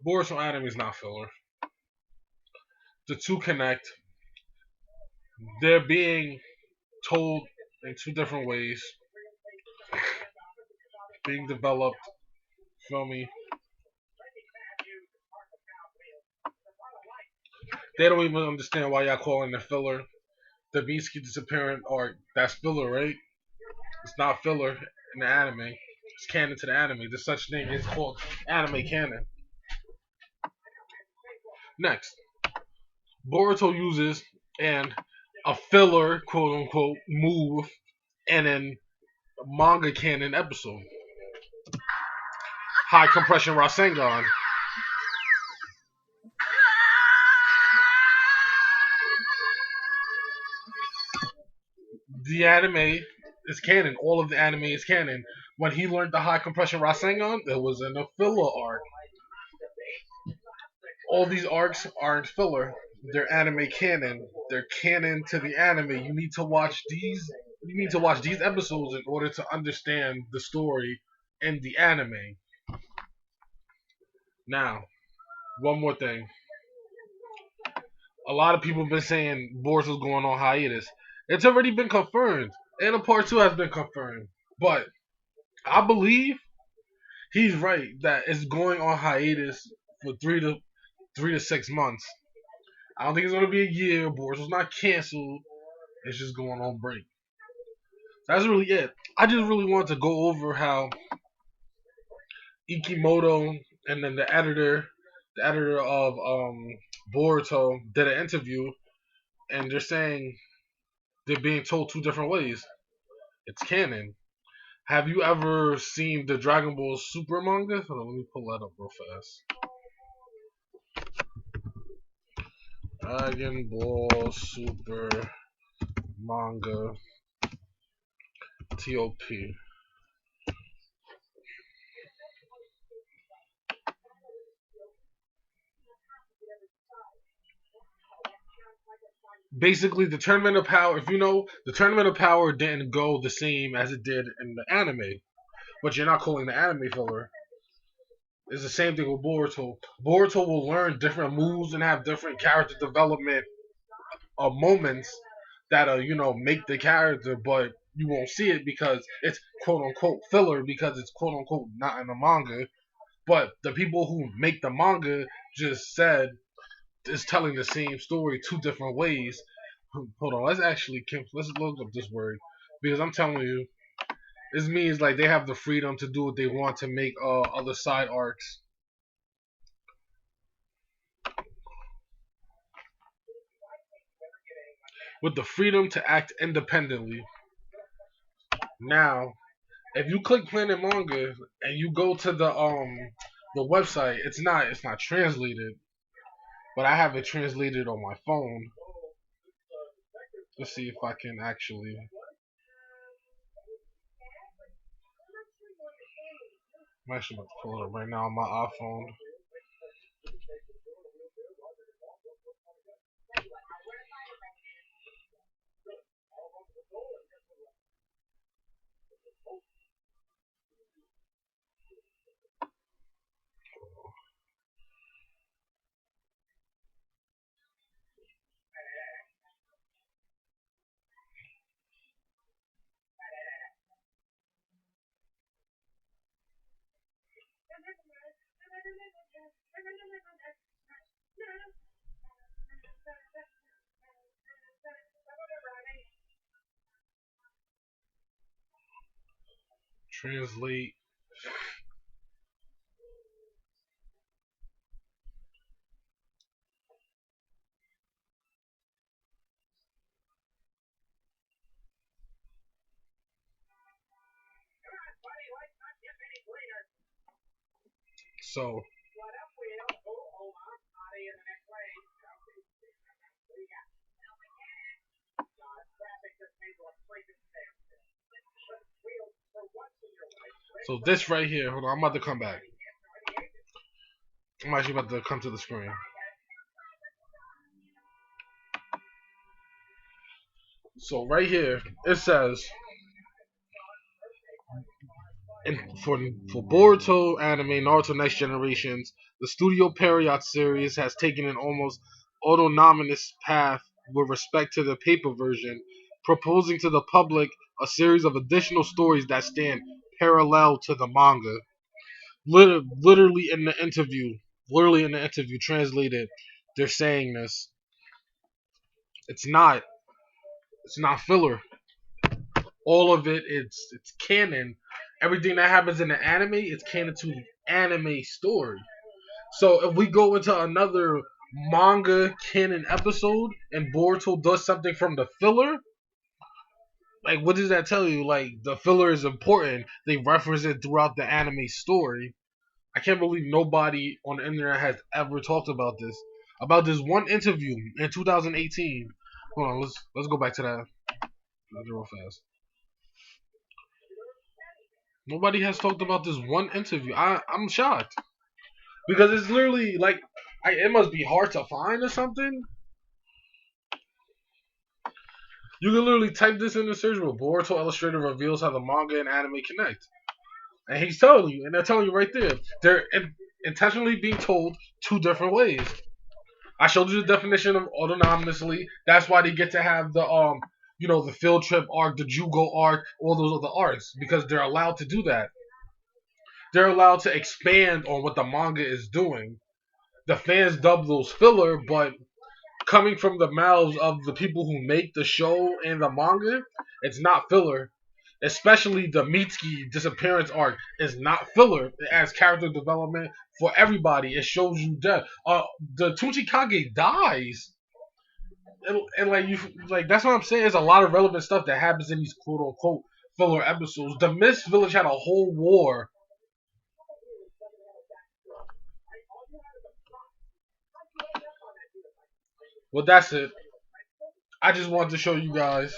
Boruto anime is not filler. The two connect. They're being told in two different ways, being developed. Feel me? They don't even understand why y'all calling it filler. The Beastky disappearing arc, that's filler, right? It's not filler in the anime. It's canon to the anime. There's such thing. It's called anime canon. Next, Boruto uses and a filler, quote unquote, move in a manga canon episode. High compression Rasengan. The anime is canon. All of the anime is canon. When he learned the high compression Rasengan, it was in a filler arc. All these arcs aren't filler. They're anime canon. They're canon to the anime. You need to watch these. You need to watch these episodes in order to understand the story in the anime. Now, one more thing. A lot of people have been saying Boruto's going on hiatus. It's already been confirmed, and a part two has been confirmed. But I believe he's right that it's going on hiatus for 3 to 6 months. I don't think it's gonna be a year. Boruto's not canceled. It's just going on break. That's really it. I just really want to go over how IKEMOTO and then the editor of Boruto, did an interview, and they're saying they're being told two different ways. It's canon. Have you ever seen the Dragon Ball Super manga? Hold on, let me pull that up real fast. Dragon Ball Super manga TOP. Basically, the Tournament of Power, if you know, the Tournament of Power didn't go the same as it did in the anime. But you're not calling the anime filler. It's the same thing with Boruto. Boruto will learn different moves and have different character development moments that'll, make the character, but you won't see it because it's quote unquote filler because it's quote unquote not in the manga. But the people who make the manga just said it's telling the same story two different ways. Hold on, let's look up this word because I'm telling you, this means like they have the freedom to do what they want to make other side arcs. With the freedom to act independently. Now, if you click Planet Manga and you go to the website, it's not translated, but I have it translated on my phone. Let's see if I can actually. I'm actually about to pull it up right now on my iPhone. Translate. So this right here, hold on, I'm about to come back. I'm actually about to come to the screen. So right here, it says And for Boruto anime, Naruto Next Generations, the Studio Period series has taken an almost autonomous path with respect to the paper version, proposing to the public a series of additional stories that stand parallel to the manga. Literally in the interview, translated, they're saying this. It's not. It's not filler. All of it, it's canon. Everything that happens in the anime is canon to the anime story. So if we go into another manga canon episode and Boruto does something from the filler, like what does that tell you? Like the filler is important. They reference it throughout the anime story. I can't believe nobody on the internet has ever talked about this. About this one interview in 2018. Hold on, let's go back to that real fast. Nobody has talked about this one interview. I'm shocked because it's literally like it must be hard to find or something. You can literally type this in the search bar. Boruto Illustrator reveals how the manga and anime connect, and he's telling you, and they're telling you right there, they're intentionally being told two different ways. I showed you the definition of autonomously. That's why they get to have the field trip arc, the Jugo arc, all those other arcs because they're allowed to do that. They're allowed to expand on what the manga is doing. The fans dub those filler, but coming from the mouths of the people who make the show and the manga, it's not filler. Especially the Mitsuki disappearance arc is not filler. It adds character development for everybody. It shows you death. The Tsuchikage dies. And like that's what I'm saying. There's a lot of relevant stuff that happens in these quote unquote filler episodes. The Mist Village had a whole war. Well, that's it. I just wanted to show you guys.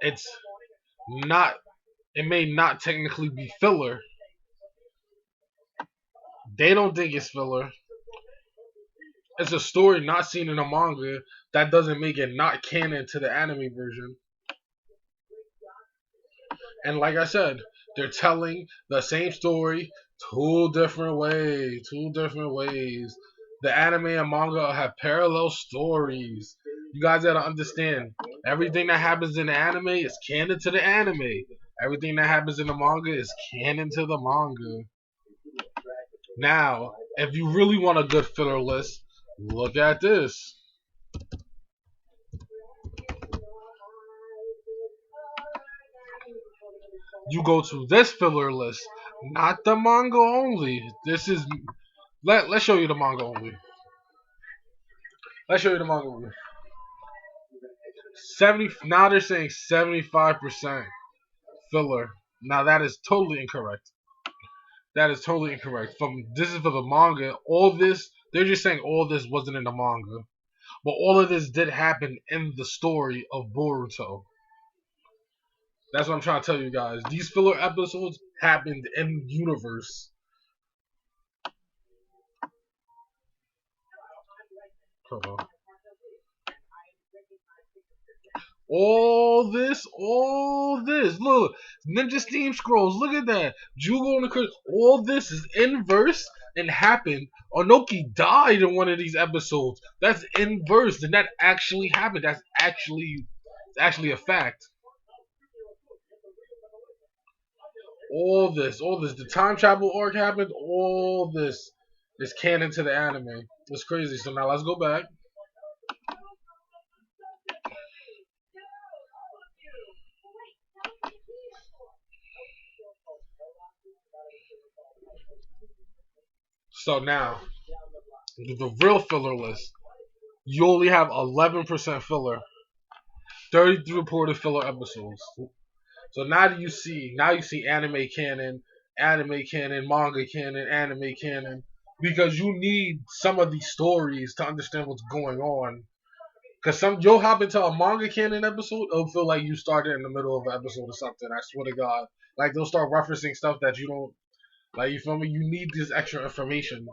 It's not. It may not technically be filler. They don't think it's filler. It's a story not seen in a manga. That doesn't make it not canon to the anime version. And like I said, they're telling the same story two different ways. Two different ways. The anime and manga have parallel stories. You guys gotta understand. Everything that happens in the anime is canon to the anime. Everything that happens in the manga is canon to the manga. Now, if you really want a good filler list, look at this. You go to this filler list, not the manga only. This is let's show you the manga only. Let's show you the manga only. 70 now they're saying 75% filler. Now that is totally incorrect. That is totally incorrect. This is for the manga. All this they're just saying all this wasn't in the manga. But all of this did happen in the story of Boruto. That's what I'm trying to tell you guys. These filler episodes happened in universe. Hold on. All this. Look, Ninja Steam Scrolls. Look at that. Jugo and the Chris. All this is in verse and happened. Onoki died in one of these episodes. That's in verse, and that actually happened. That's actually a fact. All this. The time travel arc happened. All this is canon to the anime. It's crazy. So now let's go back. So now, the real filler list. You only have 11% filler. 33 reported filler episodes. So now you see anime canon, manga canon, anime canon, because you need some of these stories to understand what's going on. Because you'll hop into a manga canon episode, it'll feel like you started in the middle of an episode or something. I swear to God, like they'll start referencing stuff that you don't like. You feel me? You need this extra information.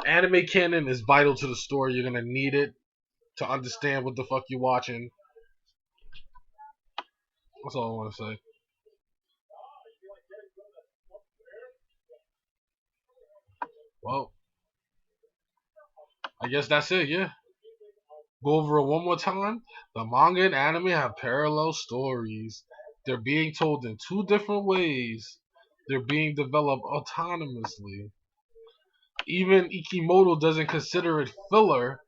Anime canon is vital to the story. You're gonna need it to understand what the fuck you're watching. That's all I want to say. Well, I guess that's it. Yeah. Go over it one more time. The manga and anime have parallel stories. They're being told in two different ways. They're being developed autonomously. Even IKEMOTO doesn't consider it filler.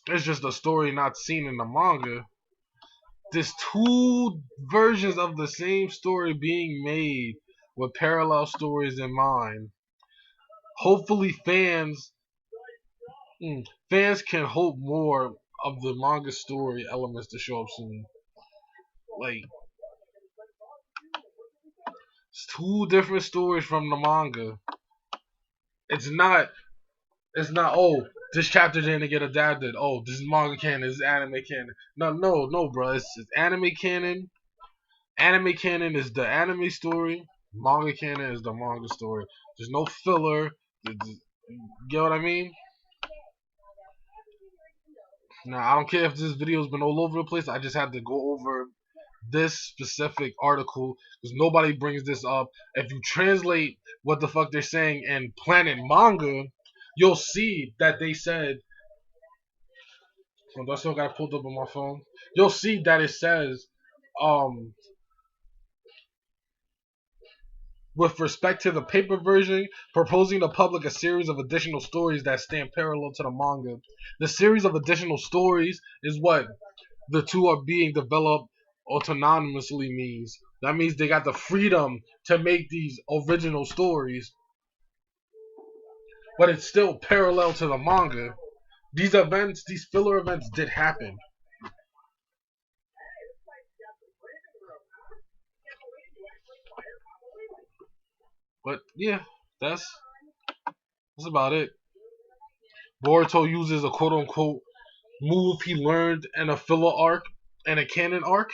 It's just a story not seen in the manga. There's two versions of the same story being made with parallel stories in mind. Hopefully, fans can hope more of the manga story elements to show up soon. Like, it's two different stories from the manga. It's not. It's not. Oh, this chapter didn't get adapted. Oh, this is manga canon. This is anime canon. No, no, no, bro. It's anime canon. Anime canon is the anime story. Manga canon is the manga story. There's no filler. You get what I mean? Now, I don't care if this video's been all over the place. I just had to go over this specific article because nobody brings this up. If you translate what the fuck they're saying in Planet Manga, you'll see that they said. I still got it pulled up on my phone. You'll see that it says, um, with respect to the paper version, proposing to public a series of additional stories that stand parallel to the manga. The series of additional stories is what the two are being developed autonomously means. That means they got the freedom to make these original stories, but it's still parallel to the manga. These events, these filler events did happen. But yeah, that's about it. Boruto uses a quote unquote move he learned in a filler arc and a canon arc.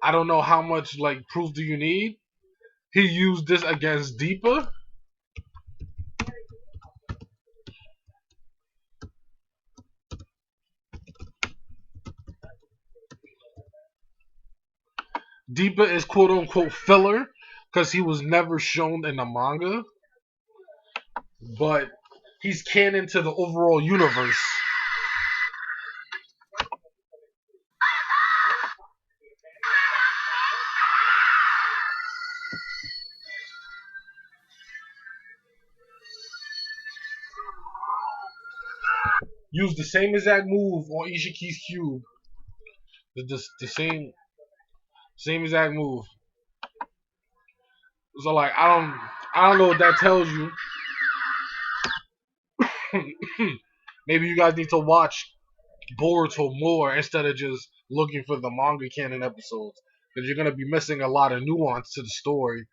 I don't know how much like proof do you need. He used this against Deepa. Deepa is quote unquote filler because he was never shown in the manga, but he's canon to the overall universe. Use the same exact move on Ishiki's cube. The same exact move. So like I don't know what that tells you. Maybe you guys need to watch Boruto more instead of just looking for the manga canon episodes because you're gonna be missing a lot of nuance to the story.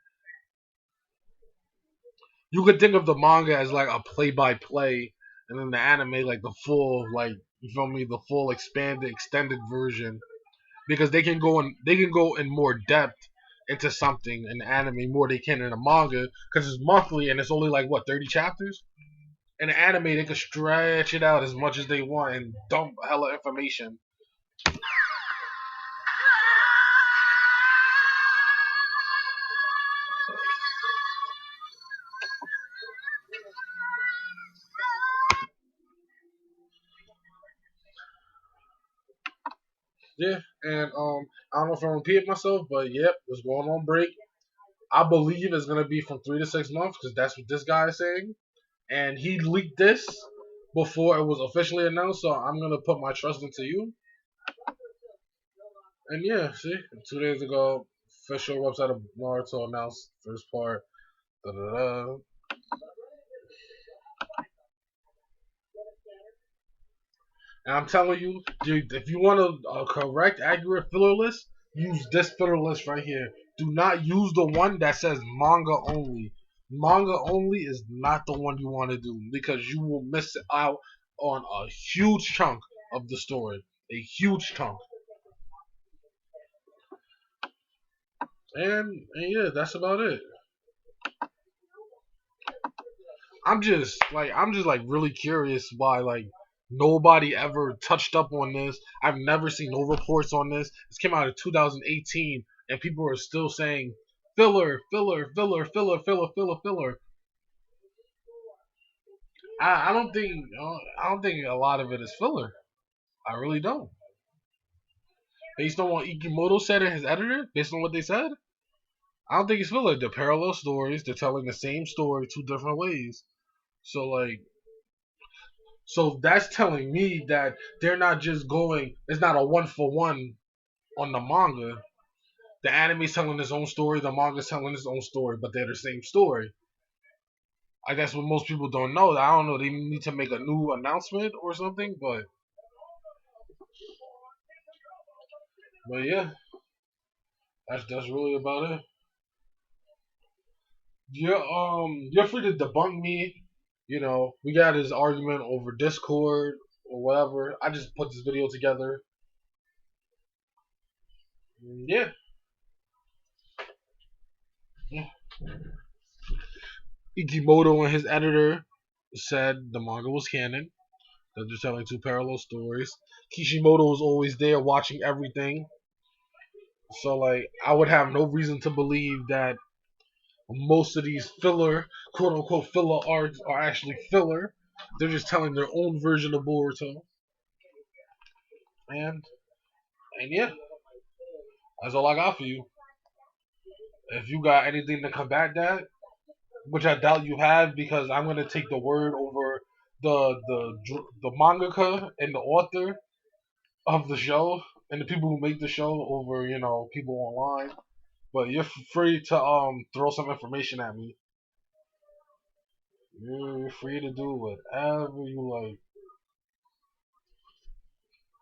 You could think of the manga as like a play-by-play, and then the anime like the full like you feel me, the full expanded extended version because they can go in more depth into something in the anime more they can in the manga because it's monthly and it's only like what 30 chapters. In the anime, they can stretch it out as much as they want and dump hella information. Yeah, and I don't know if I'm repeating myself, but yep, it's going on break. I believe it's gonna be from 3 to 6 months because that's what this guy is saying, and he leaked this before it was officially announced. So I'm gonna put my trust into you. And yeah, see, 2 days ago, official website of Naruto announced first part. Da, da, da. And I'm telling you, dude, if you want a correct, accurate filler list, use this filler list right here. Do not use the one that says manga only. Manga only is not the one you want to do because you will miss out on a huge chunk of the story. A huge chunk. And yeah, that's about it. I'm just like really curious why like Nobody ever touched up on this. I've never seen no reports on this. This came out in 2018, and people are still saying filler, filler, filler, filler, filler, filler, filler. I don't think I don't think a lot of it is filler. I really don't. Based on what IKEMOTO said in his editor, based on what they said, I don't think it's filler. They're parallel stories. They're telling the same story two different ways. So like, so that's telling me that they're not just going. It's not a one for one on the manga. The anime's telling its own story. The manga's telling its own story, but they're the same story. I guess what most people don't know. I don't know. They need to make a new announcement or something. But yeah, that's really about it. You're free to debunk me. You know, we got this argument over Discord or whatever. I just put this video together. Yeah, yeah. Ikimoto and his editor said the manga was canon. That they're telling two parallel stories. Kishimoto was always there watching everything. So like, I would have no reason to believe that most of these filler, quote unquote filler arcs are actually filler. They're just telling their own version of Boruto. And and yeah, that's all I got for you. If you got anything to combat that, which I doubt you have, because I'm gonna take the word over the mangaka and the author of the show and the people who make the show over people online. But you're free to throw some information at me. You're free to do whatever you like.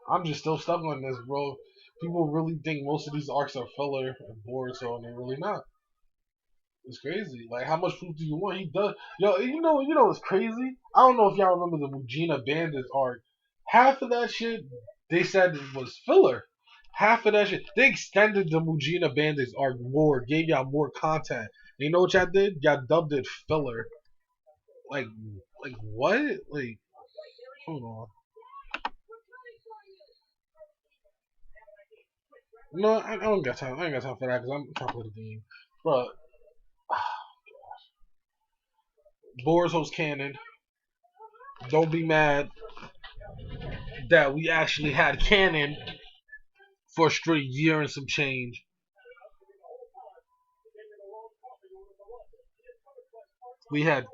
I'm just still stuck on this, bro. People really think most of these arcs are filler and bored, so and they're really not. It's crazy. Like, how much proof do you want? He does. Yo, you know what's crazy? I don't know if y'all remember the Mujina Bandits arc. Half of that shit they said was filler. Half of that shit they extended the Mujina Bandits arc more, gave y'all more content. And you know what y'all did? Y'all dubbed it filler. Like, like what? Like, hold on. No, I don't got time. I ain't got time for that because I'm trying to play the game. But Boruto's canon. Don't be mad that we actually had canon for a straight year and some change. We had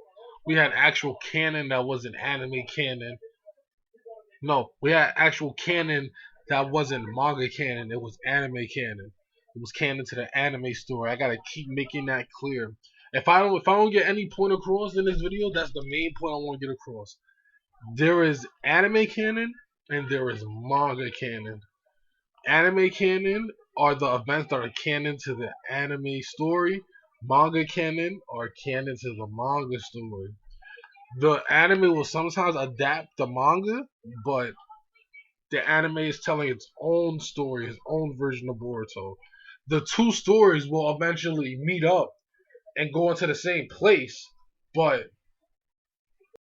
we had actual canon that wasn't anime canon. No, we had actual canon that wasn't manga canon. It was anime canon. It was canon to the anime story. I gotta keep making that clear. If I don't get any point across in this video, that's the main point I want to get across. There is anime canon and there is manga canon. Anime canon are the events that are canon to the anime story. Manga canon are canon to the manga story. The anime will sometimes adapt the manga, but the anime is telling its own story, its own version of Boruto. The two stories will eventually meet up and go into the same place, but